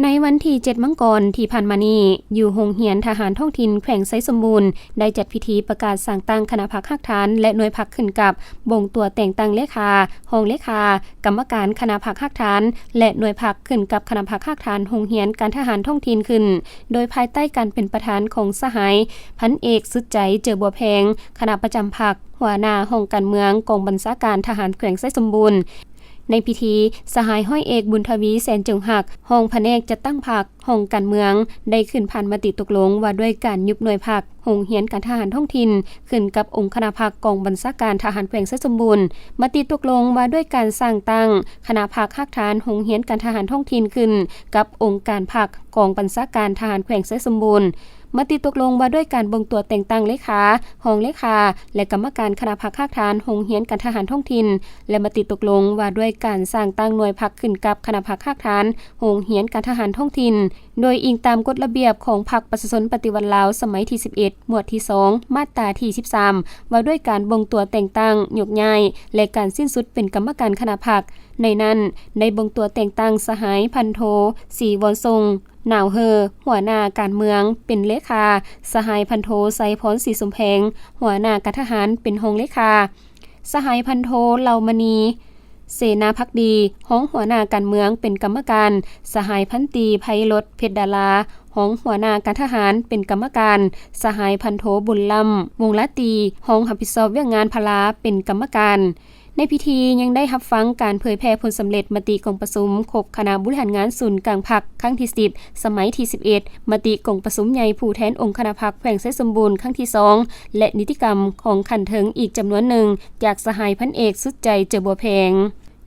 ในวันที่7มังกรที่ผ่านมานี้อยู่โรงเรียนทหารท้องถิ่นแขวงไซสมบูรณ์ได้จัดพิธีประกาศสร้างตั้งคณะพรรคฮักฐานและหน่วยพรรคขึ้นกับบ่งตัวแต่งตั้งเลขาห้องเลขากรรมการคณะพรรคฮักฐานและหน่วยพรรคขึ้นกับคณะพรรคฮักฐานโรงเรียนการทหารท้องถิ่นขึ้นโดยภายใต้การเป็นประธานของสหายพันเอกสุดใจเจอบัวแพงคณะประจำพรรคหัวหน้าห้องการเมืองกองบัญชาการทหารแขวงไซสมบูรณ์ในพิธีสหายห้อยเอกบุญทวีแสนจงหักห้องแผนกจัดตั้งพรรคห้องการเมืองได้ขึ้นผ่านมติตกลงว่าด้วยการยุบหน่วยพรรคโรงเรียนการทหารท้องถิ่นขึ้นกับองค์คณะพรรคกองบัญชาการทหารแขวงไซสมบูรณ์มติตกลงว่าด้วยการสร้างตั้งคณะพรรคฮักฐานโรงเรียนการทหารท้องถิ่นขึ้นกับองค์การพรรคกองบัญชาการทหารแขวงไซสมบูรณ์มติตกลงว่าด้วยการบ่งตัวแต่งตั้งเลขาห้องเลขาและกรรมการคณะพรรคฮักฐานโรงเรียนการทหารท้องถิ่นและมติตกลงว่าด้วยการสร้างตั้งหน่วยพรรคขึ้นกับคณะพรรคฮักฐานโรงเรียนการทหารท้องถิ่นโดยอิงตามกฎระเบียบของพรรคประชาชนปฏิวัติลาวสมัยที่11หมวดที่2มาตราที่13ว่าด้วยการบ่งตัวแต่งตั้งยกย้ายและการสิ้นสุดเป็นกรรมการคณะพรรคในนั้นได้บ่งตัวแต่งตั้งสหายพันโทศรีวรทรงหนาวเฮอหัวหน้าการเมืองเป็นเลขาสหายพันโทไซพรศรีสมแพงหัวหน้าการทหารเป็นห้องเลขาสหายพันโทเหล่ามณีเสนาภักดีห้องหัวหน้าการเมืองเป็นกรรมการสหายพันตีไพรถเพชรดาราห้องหัวหน้าการทหารเป็นกรรมการสหายพันโทบุญล้ำวงละตีห้องรับผิดชอบเรื่องงานพลาเป็นกรรมการในพิธียังได้รับฟังการเผยแพร่ผลสำเร็จมติกองประชุมครบคณะบริหารงานศูนย์กลางพรรคครั้งที่10สมัยที่11มติกองประชุมใหญ่ผู้แทนองค์คณะพรรคแขวงไซสมบูรณ์ครั้งที่2และนิติกรรมของขันเทิงอีกจำนวนหนึ่งจากสหายพันเอกสุดใจเจอบัวแพง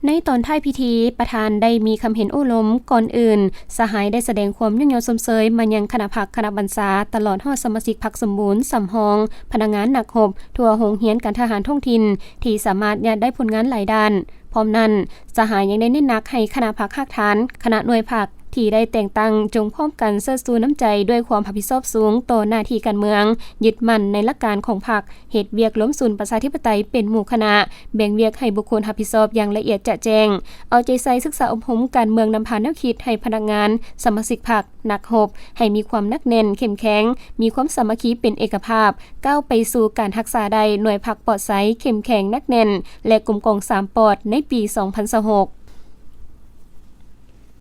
ในตอนท้ายพิธีประธานได้มีคำเห็นโอ้ล้มก่อนอื่นสหายได้แสดงความยุ่งยากสมเสยมายังคณะพรรคคณะบัญชาตลอดฮอดสมาชิกพรรคสมบูรณ์สำหองพนักงานหนักหบทั่วโรงเรียนการทหารท้องถิ่นที่สามารถยัดได้ผลงานหลายด้านพร้อมนั้นสหายยังได้เน้นหนักให้คณะพรรคฮักฐานคณะหน่วยพรรคที่ได้แต่งตั้งจงพร้อมกันเสิร์ชสู่น้ำใจด้วยความรับผิดชอบสูงต่อหน้าที่การเมืองยึดมั่นในหลักการของพรรคเฮ็ดเวียกล้มศูนย์ประชาธิปไตยเป็นหมู่คณะแบ่งเวียกให้บุคคลรับผิดชอบอย่างละเอียดจะแจ้งเอาใจใส่ศึกษาอบรมการเมืองนำพาแนวคิดให้พนักงานสมาชิกพรรคนักรบให้มีความนักแน่นเข้มแข็งมีความสามัคคีเป็นเอกภาพก้าวไปสู่การรักษาได้หน่วยพรรคปลอดภัยเข้มแข็งนักแน่นและกลมกล่อม3ปอดในปี2026